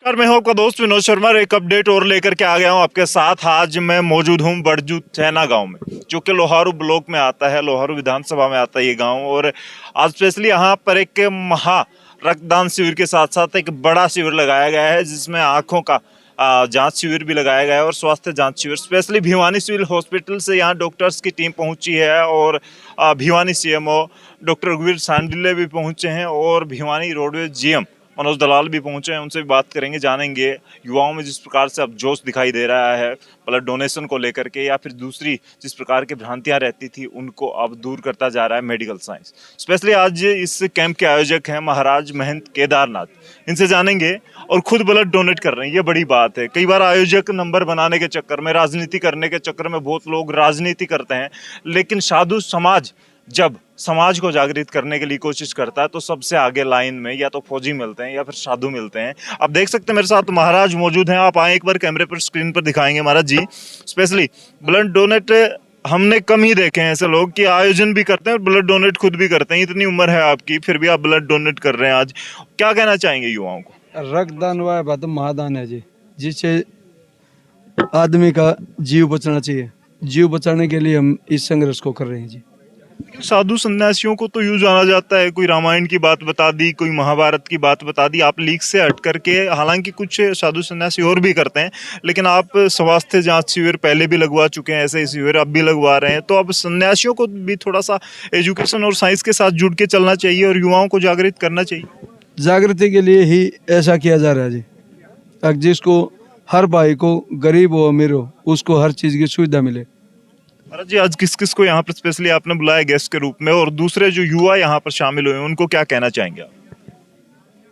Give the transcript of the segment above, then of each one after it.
नमस्कार, मैं हूं आपका दोस्त विनोद शर्मा। एक अपडेट और लेकर के आ गया हूं आपके साथ। आज मैं मौजूद हूं बड़जू चैना गांव में, जो कि लोहारू ब्लॉक में आता है, लोहारू विधानसभा में आता है ये गांव। और आज स्पेशली यहाँ पर एक महा रक्तदान शिविर के साथ साथ एक बड़ा शिविर लगाया गया है, जिसमें आंखों का जांच शिविर भी लगाया गया है और स्वास्थ्य जांच शिविर। स्पेशली भिवानी सिविल हॉस्पिटल से यहाँ डॉक्टर्स की टीम पहुंची है और भिवानी सीएमओ डॉक्टर रघुवीर सांडिल्य भी पहुंचे हैं और भिवानी रोडवेज जीएम मनोज दलाल भी पहुंचे हैं। उनसे भी बात करेंगे, जानेंगे युवाओं में जिस प्रकार से अब जोश दिखाई दे रहा है ब्लड डोनेशन को लेकर के, या फिर दूसरी जिस प्रकार की भ्रांतियां रहती थी उनको अब दूर करता जा रहा है मेडिकल साइंस। स्पेशली आज इस कैंप के आयोजक हैं महाराज महंत केदारनाथ, इनसे जानेंगे। और खुद ब्लड डोनेट कर रहे हैं, ये बड़ी बात है। कई बार आयोजक नंबर बनाने के चक्कर में, राजनीति करने के चक्कर में बहुत लोग राजनीति करते हैं, लेकिन साधु समाज जब समाज को जागृत करने के लिए कोशिश करता है तो सबसे आगे लाइन में या तो फौजी मिलते हैं या फिर साधु मिलते हैं। आप देख सकते हैं मेरे साथ महाराज मौजूद हैं। आप आए, एक बार कैमरे पर, स्क्रीन पर दिखाएंगे महाराज जी। स्पेशली ब्लड डोनेट हमने कम ही देखे हैं ऐसे लोग कि आयोजन भी करते हैं और ब्लड डोनेट खुद भी करते हैं। इतनी उम्र है आपकी, फिर भी आप ब्लड डोनेट कर रहे हैं। आज क्या कहना चाहेंगे युवाओं को? रक्तदान वह बात महादान है जी, जिससे आदमी का जीव बचना चाहिए। जीव बचाने के लिए हम इस संघर्ष को कर रहे हैं जी। साधु सन्यासियों को तो यूं जाना जाता है, कोई रामायण की बात बता दी, कोई महाभारत की बात बता दी। आप लीक से हट करके, हालांकि कुछ साधु सन्यासी और भी करते हैं, लेकिन आप स्वास्थ्य जांच शिविर पहले भी लगवा चुके हैं, ऐसे ही शिविर अब भी लगवा रहे हैं। तो अब सन्यासियों को भी थोड़ा सा एजुकेशन और साइंस के साथ जुड़ के चलना चाहिए और युवाओं को जागृत करना चाहिए। जागृति के लिए ही ऐसा किया जा रहा है जी। अब जिसको, हर भाई को, गरीब हो अमीर हो, उसको हर चीज की सुविधा मिले। महाराज जी, आज किस किस को यहाँ पर स्पेशली आपने बुलाया गेस्ट के रूप में, और दूसरे जो युवा यहाँ पर शामिल हुए हैं उनको क्या कहना चाहेंगे आप?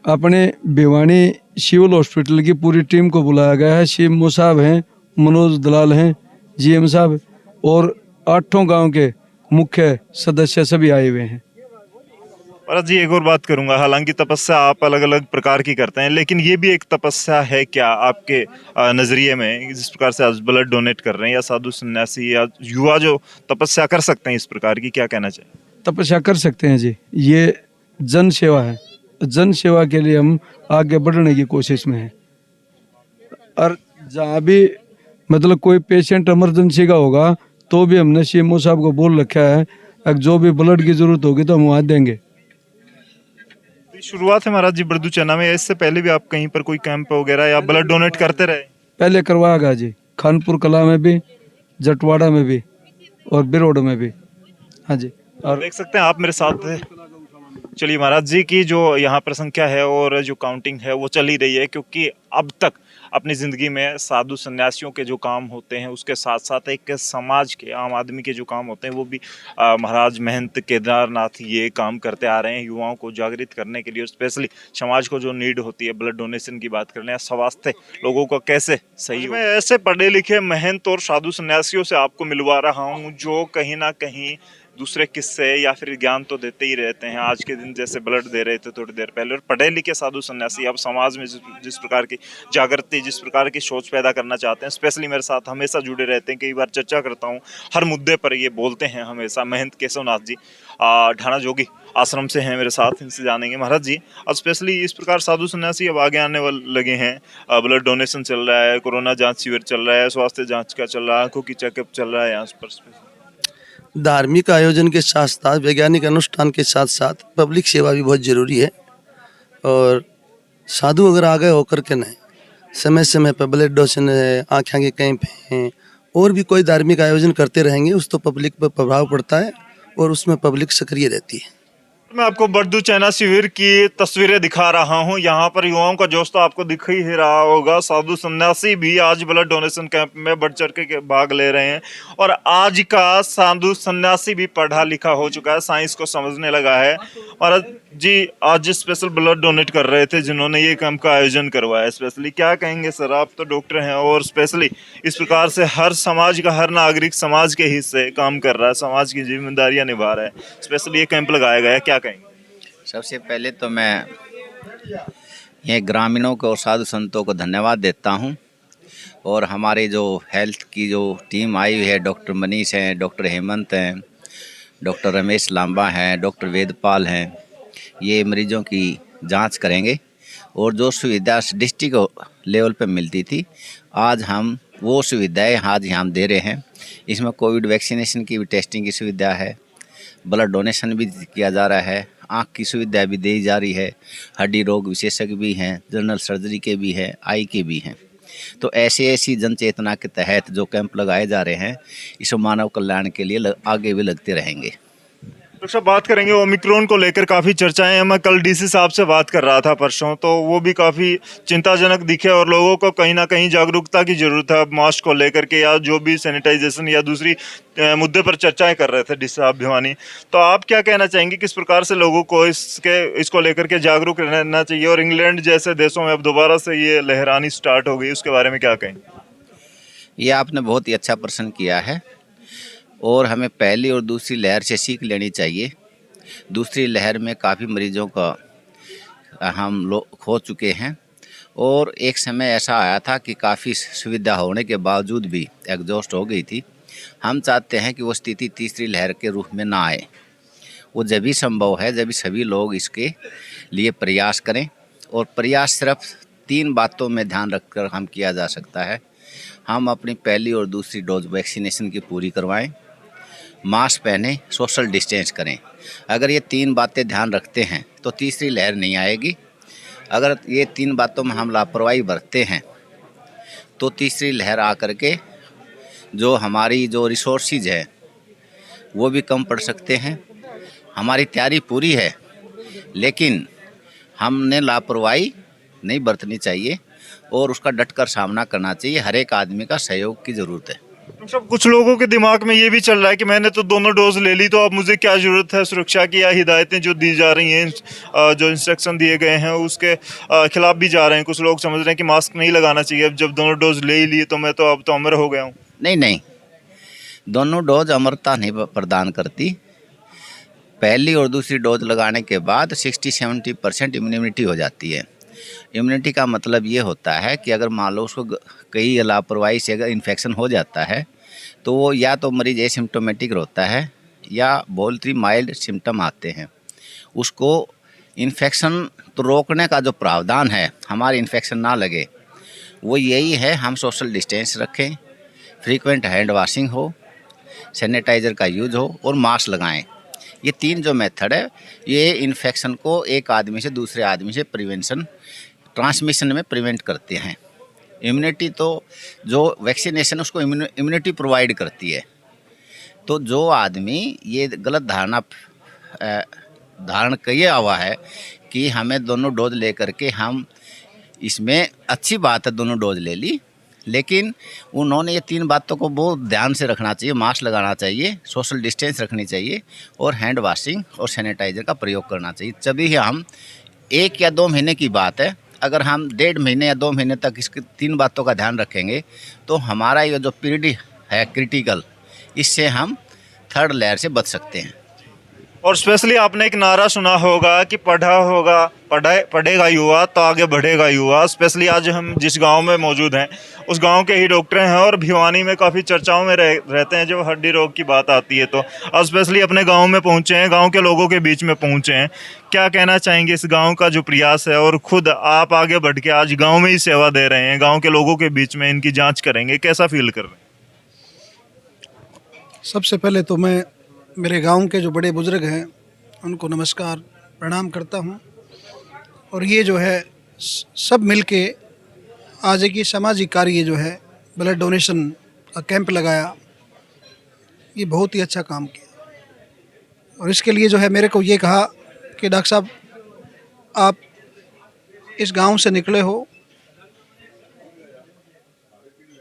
अपने भिवानी सिविल हॉस्पिटल की पूरी टीम को बुलाया गया है। सीएमओ साहब हैं, मनोज दलाल हैं, जीएम साहब, और 8 गांव के मुख्य सदस्य सभी आए हुए हैं। महाराज जी, एक और बात करूंगा। हालांकि तपस्या आप अलग अलग प्रकार की करते हैं, लेकिन ये भी एक तपस्या है क्या आपके नजरिए में? जिस प्रकार से आज ब्लड डोनेट कर रहे हैं, या साधु सन्यासी या युवा जो तपस्या कर सकते हैं इस प्रकार की, क्या कहना चाहिए? तपस्या कर सकते हैं जी। ये जन सेवा है। जन सेवा के लिए हम आगे बढ़ने की कोशिश में हैं। और जहाँ भी मतलब कोई पेशेंट इमरजेंसी का होगा तो भी हमने सीएमओ साहब को बोल रखा है, अगर जो भी ब्लड की जरूरत होगी तो हम वहाँ देंगे। शुरुआत है महाराज जी बड़दू चना में, इससे पहले भी आप कहीं पर कोई कैंप वगैरह या ब्लड डोनेट करते रहे? पहले करवाया गया जी, खानपुर कला में भी, जटवाड़ा में भी और बिरोड में भी। हाँ जी। और देख सकते हैं आप मेरे साथ। चलिए महाराज जी की जो यहाँ पर संख्या है और जो काउंटिंग है वो चल ही रही है, क्योंकि अब तक अपनी ज़िंदगी में साधु सन्यासियों के जो काम होते हैं उसके साथ साथ एक समाज के, आम आदमी के जो काम होते हैं वो भी महाराज महंत केदारनाथ ये काम करते आ रहे हैं युवाओं को जागृत करने के लिए। और स्पेशली समाज को जो नीड होती है, ब्लड डोनेशन की बात कर लें, स्वास्थ्य लोगों को कैसे सही। मैं ऐसे पढ़े लिखे महंत और साधु सन्यासियों से आपको मिलवा रहा हूँ जो कहीं ना कहीं दूसरे किस्से या फिर ज्ञान तो देते ही रहते हैं। आज के दिन जैसे ब्लड दे रहे थे थोड़ी देर पहले, और पढ़े लिखे साधु सन्यासी अब समाज में जिस प्रकार की जागृति, जिस प्रकार की सोच पैदा करना चाहते हैं, स्पेशली मेरे साथ हमेशा जुड़े रहते हैं। कई बार चर्चा करता हूँ, हर मुद्दे पर ये बोलते हैं हमेशा। महंत केशवनाथ जी ढाणा जोगी आश्रम से हैं मेरे साथ, इनसे जानेंगे। महाराज जी, अब स्पेशली इस प्रकार साधु सन्यासी अब आगे आने वाले लगे हैं। ब्लड डोनेशन चल रहा है, कोरोना जाँच शिविर चल रहा है, स्वास्थ्य जाँच का चल रहा है, आंखों की चेकअप चल रहा है। यहाँ पर धार्मिक आयोजन के साथ साथ, वैज्ञानिक अनुष्ठान के साथ साथ पब्लिक सेवा भी बहुत ज़रूरी है। और साधु अगर आगे होकर के नहीं, समय समय पर ब्लड डोनेशन है, आँखें के कैंप हैं, और भी कोई धार्मिक आयोजन करते रहेंगे, उस तो पब्लिक पर प्रभाव पड़ता है और उसमें पब्लिक सक्रिय रहती है। मैं आपको बड़दू चैना शिविर की तस्वीरें दिखा रहा हूं। यहाँ पर युवाओं का जोश तो आपको दिख ही रहा होगा। साधु सन्यासी भी आज ब्लड डोनेशन कैंप में बढ़ चढ़ के भाग ले रहे हैं। और आज का साधु सन्यासी भी पढ़ा लिखा हो चुका है, साइंस को समझने लगा है। और जी आज स्पेशल ब्लड डोनेट कर रहे थे जिन्होंने ये कैंप का आयोजन करवाया। स्पेशली क्या कहेंगे सर, आप तो डॉक्टर हैं और स्पेशली इस प्रकार से हर समाज का, हर नागरिक समाज के हिस्से काम कर रहा है, समाज की जिम्मेदारियां निभा रहा है, स्पेशली ये कैंप लगाया गया है, क्या कहेंगे? सबसे पहले तो मैं ये ग्रामीणों को और साधु संतों को धन्यवाद देता हूं। और हमारे जो हेल्थ की जो टीम आई हुई है, डॉक्टर मनीष हैं, डॉक्टर हेमंत हैं, डॉक्टर रमेश लांबा हैं, डॉक्टर वेदपाल हैं, ये मरीजों की जांच करेंगे और जो सुविधा डिस्ट्रिक्ट लेवल पे मिलती थी, आज हम वो सुविधाएं आज हम दे रहे हैं। इसमें कोविड वैक्सीनेशन की भी टेस्टिंग की सुविधा है, ब्लड डोनेशन भी किया जा रहा है, आँख की सुविधा भी दी जा रही है, हड्डी रोग विशेषज्ञ भी हैं, जनरल सर्जरी के भी हैं, आई के भी हैं। तो ऐसी जन चेतना के तहत जो कैंप लगाए जा रहे हैं, इस मानव कल्याण के लिए आगे भी लगते रहेंगे। डॉक्टर साहब, बात करेंगे ओमिक्रॉन को लेकर काफ़ी चर्चाएं हैं। मैं कल डीसी साहब से बात कर रहा था परसों, तो वो भी काफ़ी चिंताजनक दिखे और लोगों को कहीं ना कहीं जागरूकता की ज़रूरत है मास्क को लेकर के, या जो भी सैनिटाइजेशन या दूसरी मुद्दे पर चर्चाएं कर रहे थे डीसी साहब भिवानी। तो आप क्या कहना चाहेंगे, किस प्रकार से लोगों को इसको लेकर के जागरूक रहना चाहिए, और इंग्लैंड जैसे देशों में अब दोबारा से ये लहरानी स्टार्ट हो गई, उसके बारे में क्या कहेंगे? ये आपने बहुत ही अच्छा प्रश्न किया है, और हमें पहली और दूसरी लहर से सीख लेनी चाहिए। दूसरी लहर में काफ़ी मरीजों का हम लोग खो चुके हैं, और एक समय ऐसा आया था कि काफ़ी सुविधा होने के बावजूद भी एग्जॉस्ट हो गई थी। हम चाहते हैं कि वो स्थिति तीसरी लहर के रूप में ना आए। वो जब भी संभव है, जब भी सभी लोग इसके लिए प्रयास करें, और प्रयास सिर्फ 3 बातों में ध्यान रखकर हम किया जा सकता है। हम अपनी पहली और दूसरी डोज वैक्सीनेशन की पूरी करवाएं, मास्क पहने, सोशल डिस्टेंस करें। अगर ये 3 बातें ध्यान रखते हैं तो तीसरी लहर नहीं आएगी। अगर ये 3 बातों में हम लापरवाही बरतते हैं तो तीसरी लहर आकर के जो हमारी जो रिसोर्सेज है वो भी कम पड़ सकते हैं। हमारी तैयारी पूरी है, लेकिन हमने लापरवाही नहीं बरतनी चाहिए और उसका डटकर सामना करना चाहिए। हर एक आदमी का सहयोग की ज़रूरत है। सब कुछ लोगों के दिमाग में ये भी चल रहा है कि मैंने तो दोनों डोज ले ली, तो अब मुझे क्या ज़रूरत है सुरक्षा की, या हिदायतें जो दी जा रही हैं, जो इंस्ट्रक्शन दिए गए हैं उसके खिलाफ भी जा रहे हैं। कुछ लोग समझ रहे हैं कि मास्क नहीं लगाना चाहिए, अब जब दोनों डोज ले ही लिए तो मैं तो अब तो अमर हो गया हूँ। नहीं, दोनों डोज अमरता नहीं प्रदान करती। पहली और दूसरी डोज लगाने के बाद 60-70% इम्यूनिटी हो जाती है। इम्यूनिटी का मतलब ये होता है कि अगर मान लो उसको कई लापरवाही से अगर इन्फेक्शन हो जाता है तो वो या तो मरीज एसिम्प्टोमेटिक होता है या बहुत ही माइल्ड सिम्टम आते हैं। उसको इन्फेक्शन तो रोकने का जो प्रावधान है, हमारे इन्फेक्शन ना लगे, वो यही है हम सोशल डिस्टेंस रखें, फ्रीक्वेंट हैंड वॉशिंग हो, सैनिटाइज़र का यूज हो और मास्क लगाएं। ये 3 जो मेथड है, ये इन्फेक्शन को एक आदमी से दूसरे आदमी से ट्रांसमिशन में प्रिवेंट करते हैं। इम्यूनिटी तो जो वैक्सीनेशन उसको इम्यूनिटी प्रोवाइड करती है। तो जो आदमी ये गलत धारण किया हुआ है कि हमें दोनों डोज ले करके हम इसमें अच्छी बात है दोनों डोज ले ली, लेकिन उन्होंने ये 3 बातों को बहुत ध्यान से रखना चाहिए। मास्क लगाना चाहिए, सोशल डिस्टेंस रखनी चाहिए और हैंड वॉशिंग और सैनिटाइज़र का प्रयोग करना चाहिए। तभी हम 1 या 2 महीने की बात है, अगर हम 1.5 महीने या 2 महीने तक इसकी 3 बातों का ध्यान रखेंगे तो हमारा ये जो पीरियड है क्रिटिकल, इससे हम 3rd लहर से बच सकते हैं। और स्पेशली आपने एक नारा सुना होगा कि पढ़ेगा युवा तो आगे बढ़ेगा युवा। स्पेशली आज हम जिस गांव में मौजूद हैं उस गांव के ही डॉक्टर हैं, और भिवानी में काफ़ी चर्चाओं में रहते हैं जब हड्डी रोग की बात आती है। तो आज स्पेशली अपने गांव में पहुंचे हैं, गांव के लोगों के बीच में पहुंचे हैं। क्या कहना चाहेंगे इस गांव का जो प्रयास है, और खुद आप आगे बढ़ के आज गाँव में ही सेवा दे रहे हैं, गाँव के लोगों के बीच में इनकी जाँच करेंगे, कैसा फील कर रहे हैं? सबसे पहले तो मैं मेरे गांव के जो बड़े बुज़ुर्ग हैं उनको नमस्कार प्रणाम करता हूं। और ये जो है सब मिलके आज एक ये सामाजिक कार्य जो है ब्लड डोनेशन का कैंप लगाया, ये बहुत ही अच्छा काम किया। और इसके लिए जो है मेरे को ये कहा कि डॉक्टर साहब आप इस गांव से निकले हो,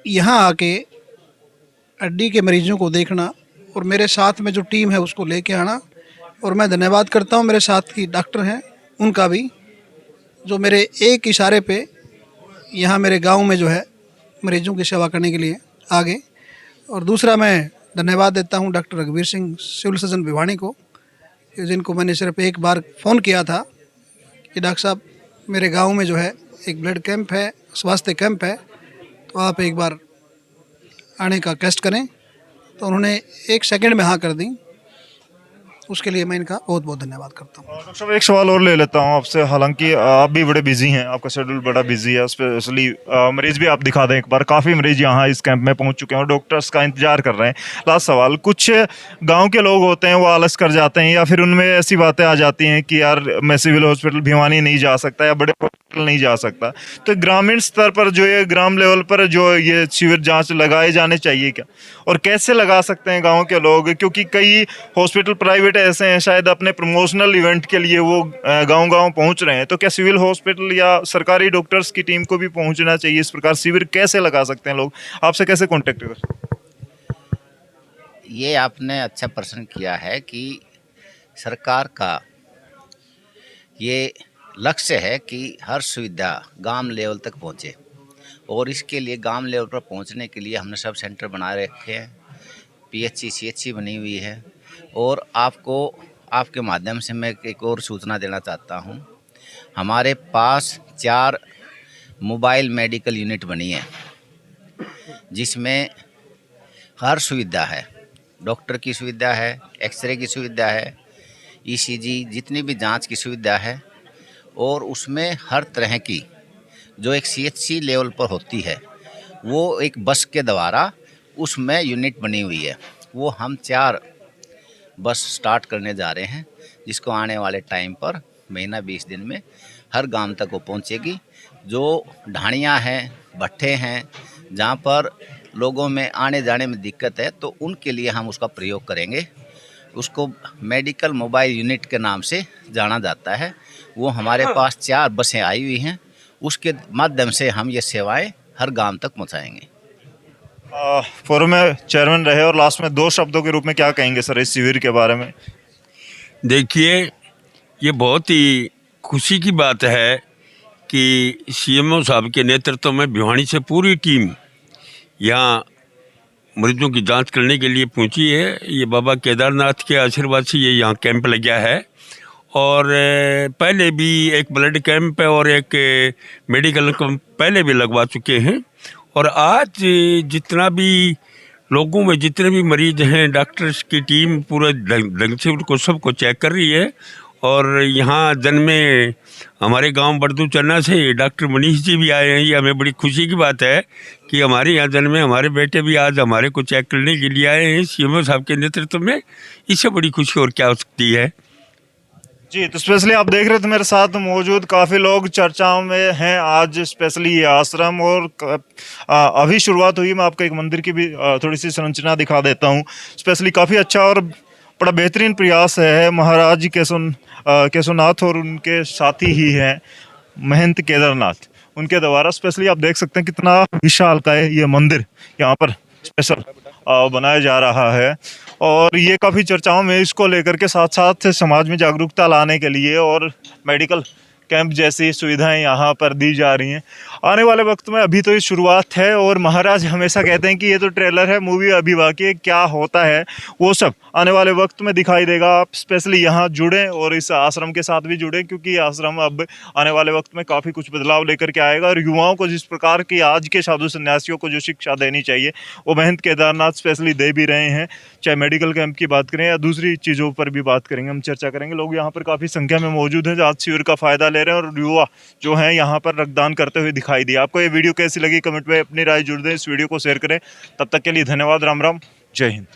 यहाँ आके हड्डी के मरीजों को देखना और मेरे साथ में जो टीम है उसको लेके आना। और मैं धन्यवाद करता हूँ मेरे साथ की डॉक्टर हैं उनका भी, जो मेरे एक इशारे पे यहाँ मेरे गांव में जो है मरीजों की सेवा करने के लिए आ गए। और दूसरा मैं धन्यवाद देता हूँ डॉक्टर रघुवीर सिंह सिविल सर्जन भिवानी को, जिनको मैंने सिर्फ एक बार फ़ोन किया था कि डॉक्टर साहब मेरे गांव में जो है एक ब्लड कैंप है, स्वास्थ्य कैंप है, तो आप एक बार आने का टेस्ट करें। तो उन्होंने 1 सेकंड में हाँ कर दी। उसके लिए मैं इनका बहुत बहुत धन्यवाद करता हूँ। डॉक्टर साहब एक सवाल और ले लेता हूँ आपसे, हालांकि आप भी बड़े बिजी हैं, आपका शेड्यूल बड़ा बिजी है, स्पेशली मरीज भी आप दिखा दें एक बार। काफ़ी मरीज यहाँ इस कैंप में पहुँच चुके हैं और डॉक्टर्स का इंतजार कर रहे हैं। लास्ट सवाल, कुछ गांव के लोग होते हैं वो आलस कर जाते हैं या फिर उनमें ऐसी बातें आ जाती हैं कि यार मैं सिविल हॉस्पिटल भिवानी नहीं जा सकता या बड़े हॉस्पिटल नहीं जा सकता, तो ग्रामीण स्तर पर जो ये ग्राम लेवल पर जो ये शिविर जाँच लगाए जाने चाहिए क्या, और कैसे लगा सकते हैं गाँव के लोग? क्योंकि कई हॉस्पिटल प्राइवेट ऐसे हैं शायद अपने प्रमोशनल इवेंट के लिए वो गांव-गांव पहुंच रहे हैं, तो क्या सिविल हॉस्पिटल या सरकारी डॉक्टर्स की टीम को भी पहुंचना चाहिए? इस प्रकार शिविर कैसे लगा सकते हैं लोग? आपसे कैसे कांटेक्ट कर सकते हैं? ये आपने अच्छा प्रश्न किया है कि सरकार का ये लक्ष्य है कि हर सुविधा गांव लेवल तक पहुंचे, और इसके लिए गांव लेवल पर पहुंचने के लिए हमने सब सेंटर बना रखे हैं, पीएचसी सीएचसी बनी हुई है। और आपको आपके माध्यम से मैं एक और सूचना देना चाहता हूं, हमारे पास 4 मोबाइल मेडिकल यूनिट बनी है जिसमें हर सुविधा है, डॉक्टर की सुविधा है, एक्सरे की सुविधा है, ईसीजी जितनी भी जांच की सुविधा है, और उसमें हर तरह की जो एक सीएचसी लेवल पर होती है वो एक बस के द्वारा उसमें यूनिट बनी हुई है। वो हम 4 बस स्टार्ट करने जा रहे हैं, जिसको आने वाले टाइम पर महीना 20 दिन में हर गांव तक वो पहुंचेगी। जो ढाणियाँ हैं, भट्ठे हैं, जहां पर लोगों में आने जाने में दिक्कत है, तो उनके लिए हम उसका प्रयोग करेंगे। उसको मेडिकल मोबाइल यूनिट के नाम से जाना जाता है। वो हमारे पास 4 बसें आई हुई हैं, उसके माध्यम से हम ये सेवाएं हर गांव तक पहुंचाएंगे। फोरम में चेयरमैन रहे और लास्ट में 2 शब्दों के रूप में क्या कहेंगे सर इस शिविर के बारे में? देखिए, ये बहुत ही खुशी की बात है कि सीएमओ साहब के नेतृत्व में भिवानी से पूरी टीम यहाँ मरीजों की जांच करने के लिए पहुंची है। ये बाबा केदारनाथ के आशीर्वाद से ये यहाँ कैंप लग गया है, और पहले भी एक ब्लड कैंप और एक मेडिकल कैंप पहले भी लगवा चुके हैं। और आज जितना भी लोगों में जितने भी मरीज हैं, डॉक्टर्स की टीम पूरे ढंग से उनको सबको चेक कर रही है। और यहाँ जन्म में हमारे गांव बड़दू चन्ना से डॉक्टर मनीष जी भी आए हैं। ये हमें बड़ी खुशी की बात है कि हमारे यहाँ जन्म में हमारे बेटे भी आज हमारे को चेक करने के लिए आए हैं सीएमओ साहब के नेतृत्व में। इससे बड़ी खुशी और क्या हो सकती है। जी, तो स्पेशली आप देख रहे थे मेरे साथ मौजूद काफ़ी लोग चर्चाओं में हैं आज, स्पेशली ये आश्रम। और अभी शुरुआत हुई, मैं आपको एक मंदिर की भी थोड़ी सी संरचना दिखा देता हूँ। स्पेशली काफ़ी अच्छा और बड़ा बेहतरीन प्रयास है महाराज केशवनाथ और उनके साथी ही हैं महंत केदारनाथ, उनके द्वारा। स्पेशली आप देख सकते हैं कितना विशाल का है ये मंदिर यहाँ पर स्पेशल बनाया जा रहा है। और ये काफ़ी चर्चाओं में इसको लेकर के साथ साथ समाज में जागरूकता लाने के लिए और मेडिकल कैंप जैसी सुविधाएं यहाँ पर दी जा रही हैं। आने वाले वक्त में, अभी तो ये शुरुआत है और महाराज हमेशा कहते हैं कि ये तो ट्रेलर है, मूवी अभी बाकी क्या होता है वो सब आने वाले वक्त में दिखाई देगा। आप स्पेशली यहाँ जुड़ें और इस आश्रम के साथ भी जुड़ें, क्योंकि ये आश्रम अब आने वाले वक्त में काफ़ी कुछ बदलाव लेकर के आएगा। और युवाओं को जिस प्रकार की आज के साधु सन्यासियों को जो शिक्षा देनी चाहिए वो महंत केदारनाथ स्पेशली दे भी रहे हैं। चाहे मेडिकल कैंप की बात करें या दूसरी चीज़ों पर भी बात करेंगे, हम चर्चा करेंगे। लोग यहाँ पर काफ़ी संख्या में मौजूद हैं जो आज शिविर का फ़ायदा ले रहे हैं और युवा जो हैं यहाँ पर रक्तदान करते हुए दिखाई दिए। आपको ये वीडियो कैसी लगी कमेंट में अपनी राय जुड़ दें, इस वीडियो को शेयर करें। तब तक के लिए धन्यवाद। राम राम, जय हिंद।